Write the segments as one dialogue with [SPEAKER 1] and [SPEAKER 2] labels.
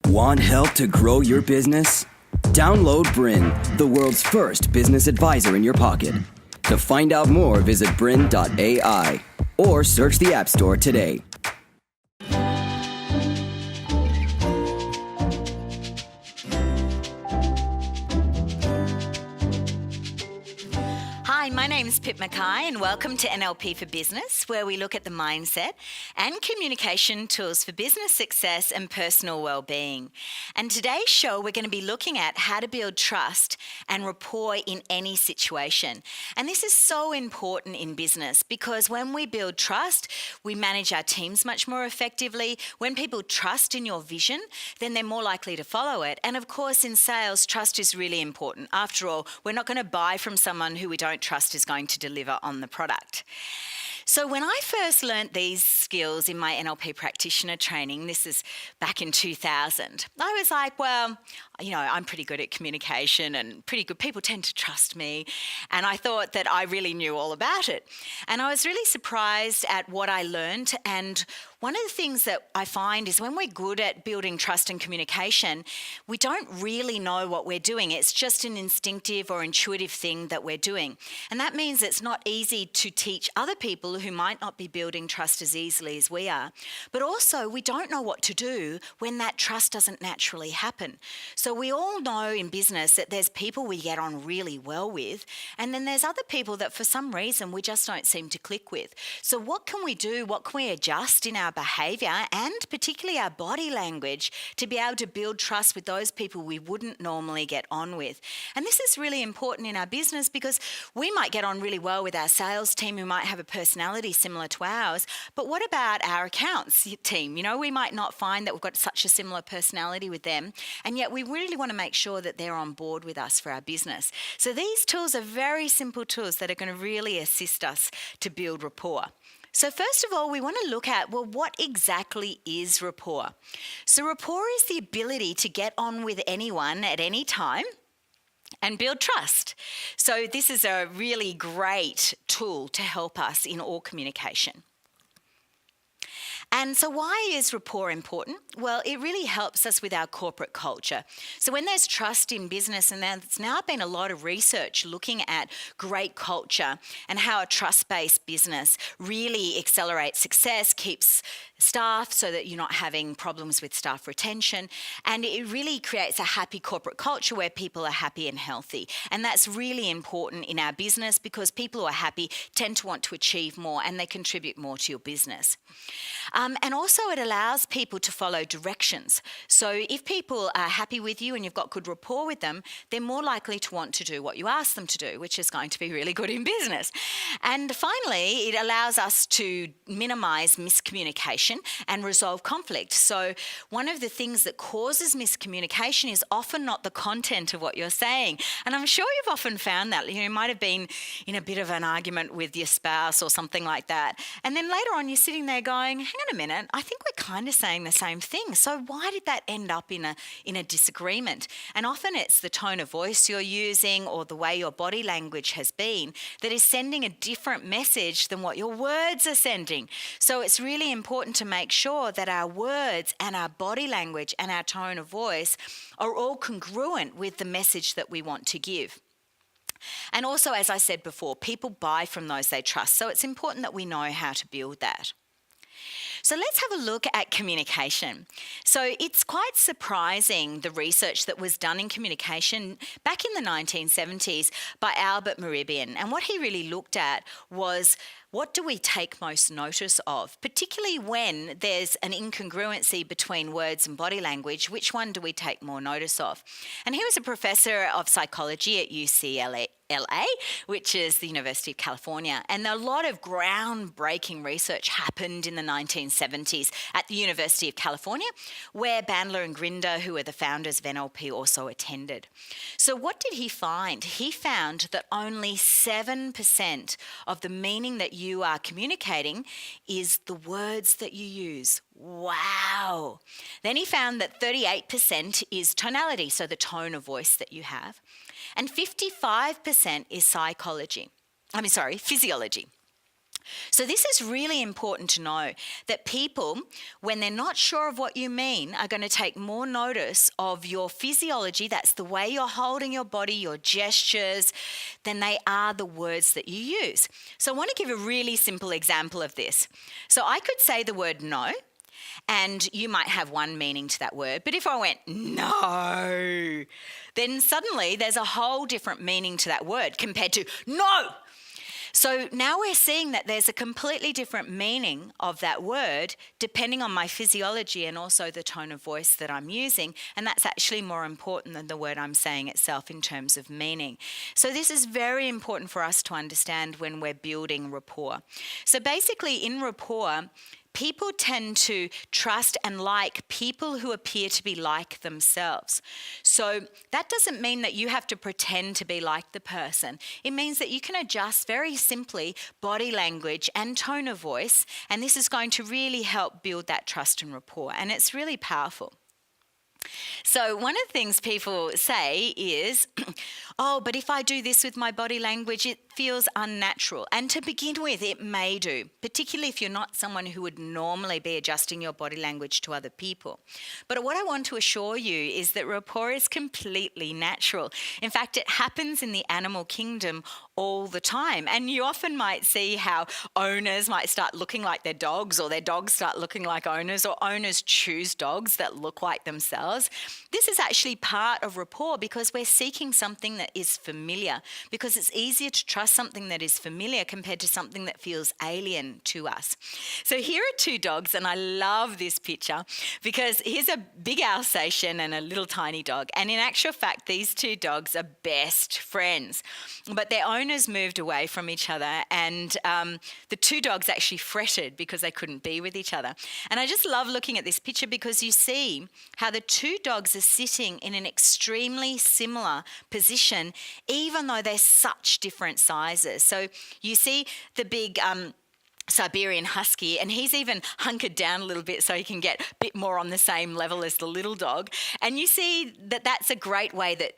[SPEAKER 1] Want help to grow your business? Download BRiN, the world's first business advisor in your pocket. To find out more, visit BRiN.ai or search the App Store today.
[SPEAKER 2] Hi, my name is Pip McKay and welcome to NLP for Business, where we look at the mindset and communication tools for business success and personal well-being. And today's show, we're going to be looking at how to build trust and rapport in any situation. And this is so important in business because when we build trust, we manage our teams much more effectively. When people trust in your vision, then they're more likely to follow it. And of course, in sales, trust is really important. After all, we're not going to buy from someone who we don't trust is going to deliver on the product. So when I first learnt these skills in my NLP practitioner training, this is back in 2000, I was like, well, you know, I'm pretty good at communication and pretty good. People tend to trust me. And I thought that I really knew all about it. And I was really surprised at what I learned. And one of the things that I find is when we're good at building trust and communication, we don't really know what we're doing. It's just an instinctive or intuitive thing that we're doing. And that means it's not easy to teach other people who might not be building trust as easily as we are. But also, we don't know what to do when that trust doesn't naturally happen. So we all know in business that there's people we get on really well with, and then there's other people that for some reason we just don't seem to click with. So what can we do? What can we adjust in our behaviour and particularly our body language to be able to build trust with those people we wouldn't normally get on with? And this is really important in our business because we might get on really well with our sales team who might have a personality similar to ours, but what about our accounts team? You know, we might not find that we've got such a similar personality with them, and yet we really want to make sure that they're on board with us for our business. So these tools are very simple tools that are going to really assist us to build rapport. So first of all, we want to look at, well, what exactly is rapport? So rapport is the ability to get on with anyone at any time and build trust. So this is a really great tool to help us in all communication. And so why is rapport important? Well, it really helps us with our corporate culture. So when there's trust in business, and there's now been a lot of research looking at great culture and how a trust-based business really accelerates success, keeps staff so that you're not having problems with staff retention, and it really creates a happy corporate culture where people are happy and healthy. And that's really important in our business because people who are happy tend to want to achieve more and they contribute more to your business. And also it allows people to follow directions. So if people are happy with you and you've got good rapport with them, they're more likely to want to do what you ask them to do, which is going to be really good in business. And finally, it allows us to minimise miscommunication and resolve conflict. So one of the things that causes miscommunication is often not the content of what you're saying. And I'm sure you've often found that. You might have been in a bit of an argument with your spouse or something like that. And then later on, you're sitting there going, hang on a minute, I think we're kind of saying the same thing. So why did that end up in a disagreement? And often it's the tone of voice you're using or the way your body language has been that is sending a different message than what your words are sending. So it's really important to make sure that our words and our body language and our tone of voice are all congruent with the message that we want to give. And also, as I said before, people buy from those they trust. So it's important that we know how to build that. So let's have a look at communication. So it's quite surprising, the research that was done in communication back in the 1970s by Albert Mehrabian. And what he really looked at was, what do we take most notice of? Particularly when there's an incongruency between words and body language, which one do we take more notice of? And he was a professor of psychology at UCLA, which is the University of California. And a lot of groundbreaking research happened in the 1970s at the University of California, where Bandler and Grinder, who are the founders of NLP, also attended. So what did he find? He found that only 7% of the meaning that you are communicating is the words that you use. Wow. Then he found that 38% is tonality, so the tone of voice that you have. And 55% is physiology. So this is really important to know, that people, when they're not sure of what you mean, are going to take more notice of your physiology, that's the way you're holding your body, your gestures, than they are the words that you use. So I want to give a really simple example of this. So I could say the word no, and you might have one meaning to that word. But if I went, no, then suddenly there's a whole different meaning to that word compared to no. So now we're seeing that there's a completely different meaning of that word depending on my physiology and also the tone of voice that I'm using. And that's actually more important than the word I'm saying itself in terms of meaning. So this is very important for us to understand when we're building rapport. So basically in rapport, people tend to trust and like people who appear to be like themselves. So that doesn't mean that you have to pretend to be like the person. It means that you can adjust very simply body language and tone of voice, and this is going to really help build that trust and rapport, and it's really powerful. So one of the things people say is, oh, but if I do this with my body language, it feels unnatural. And to begin with, it may do, particularly if you're not someone who would normally be adjusting your body language to other people. But what I want to assure you is that rapport is completely natural. In fact, it happens in the animal kingdom all the time. And you often might see how owners might start looking like their dogs, or their dogs start looking like owners, or owners choose dogs that look like themselves. This is actually part of rapport because we're seeking something that is familiar, because it's easier to trust something that is familiar compared to something that feels alien to us. So here are two dogs, and I love this picture because here's a big Alsatian and a little tiny dog. And in actual fact, these two dogs are best friends, but their owners moved away from each other, and the two dogs actually fretted because they couldn't be with each other. And I just love looking at this picture because you see how the two dogs are sitting in an extremely similar position, even though they're such different sizes. So you see the big Siberian Husky, and he's even hunkered down a little bit so he can get a bit more on the same level as the little dog. And you see that that's a great way that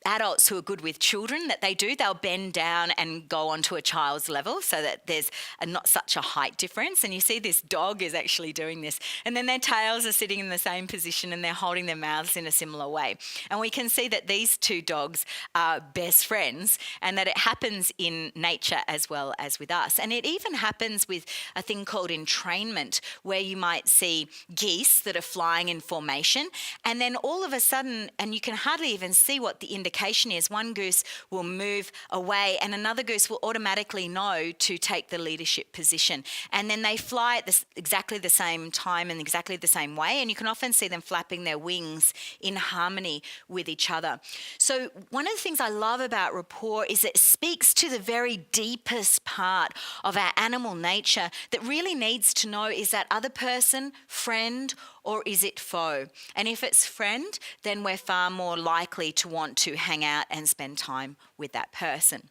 [SPEAKER 2] adults who are good with children, that they'll bend down and go onto a child's level so that there's not such a height difference. And you see this dog is actually doing this. And then their tails are sitting in the same position and they're holding their mouths in a similar way. And we can see that these two dogs are best friends, and that it happens in nature as well as with us. And it even happens with a thing called entrainment, where you might see geese that are flying in formation, and then all of a sudden, and you can hardly even see what the indication is, one goose will move away and another goose will automatically know to take the leadership position. And then they fly at exactly the same time and exactly the same way. And you can often see them flapping their wings in harmony with each other. So one of the things I love about rapport is it speaks to the very deepest part of our animal nature that really needs to know, is that other person friend or is it foe? And if it's friend, then we're far more likely to want to hang out and spend time with that person.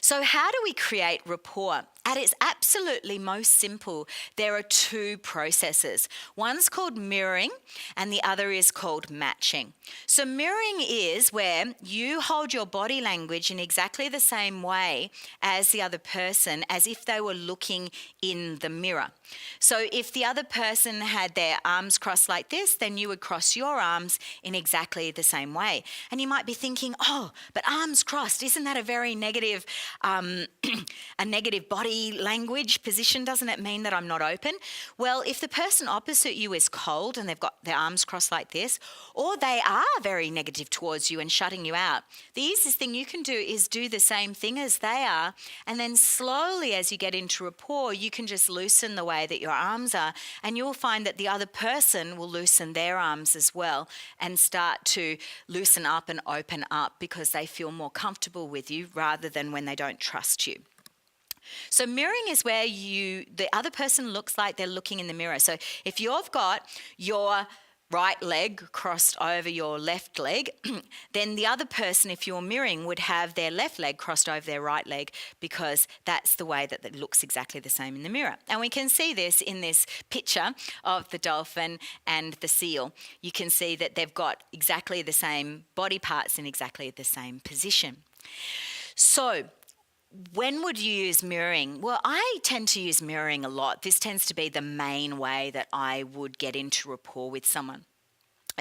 [SPEAKER 2] So how do we create rapport? At its absolutely most simple, there are two processes. One's called mirroring and the other is called matching. So mirroring is where you hold your body language in exactly the same way as the other person, as if they were looking in the mirror. So if the other person had their arms crossed like this, then you would cross your arms in exactly the same way. And you might be thinking, oh, but arms crossed, isn't that a very negative, a negative body language position? Doesn't it mean that I'm not open? Well, if the person opposite you is cold and they've got their arms crossed like this, or they are very negative towards you and shutting you out, the easiest thing you can do is do the same thing as they are, and then slowly as you get into rapport, you can just loosen the way that your arms are, and you'll find that the other person will loosen their arms as well and start to loosen up and open up because they feel more comfortable with you rather than when they don't trust you. So mirroring is where the other person looks like they're looking in the mirror. So if you've got your right leg crossed over your left leg, then the other person, if you're mirroring, would have their left leg crossed over their right leg, because that's the way that it looks exactly the same in the mirror. And we can see this in this picture of the dolphin and the seal. You can see that they've got exactly the same body parts in exactly the same position. So when would you use mirroring? Well, I tend to use mirroring a lot. This tends to be the main way that I would get into rapport with someone.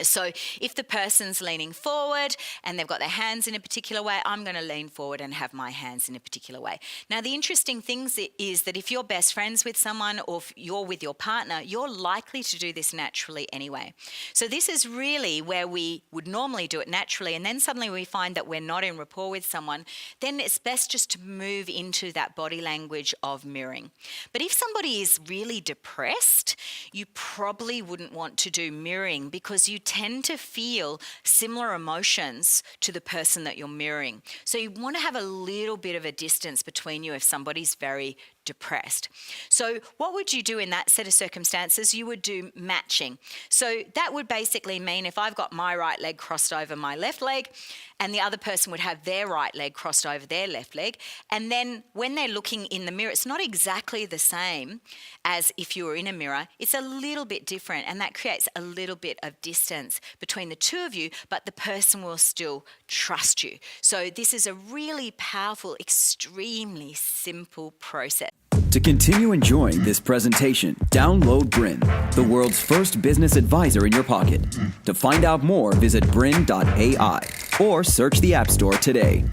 [SPEAKER 2] So if the person's leaning forward and they've got their hands in a particular way, I'm going to lean forward and have my hands in a particular way. Now, the interesting thing is that if you're best friends with someone or if you're with your partner, you're likely to do this naturally anyway. So this is really where we would normally do it naturally, and then suddenly we find that we're not in rapport with someone, then it's best just to move into that body language of mirroring. But if somebody is really depressed, you probably wouldn't want to do mirroring because you tend to feel similar emotions to the person that you're mirroring. So you want to have a little bit of a distance between you if somebody's very depressed. So what would you do in that set of circumstances? You would do matching. So that would basically mean if I've got my right leg crossed over my left leg and the other person would have their right leg crossed over their left leg, and then when they're looking in the mirror, it's not exactly the same as if you were in a mirror. It's a little bit different, and that creates a little bit of distance between the two of you, but the person will still trust you. So this is a really powerful, extremely simple process.
[SPEAKER 1] To continue enjoying this presentation, download BRiN, the world's first business advisor in your pocket. To find out more, visit BRiN.ai or search the App Store today.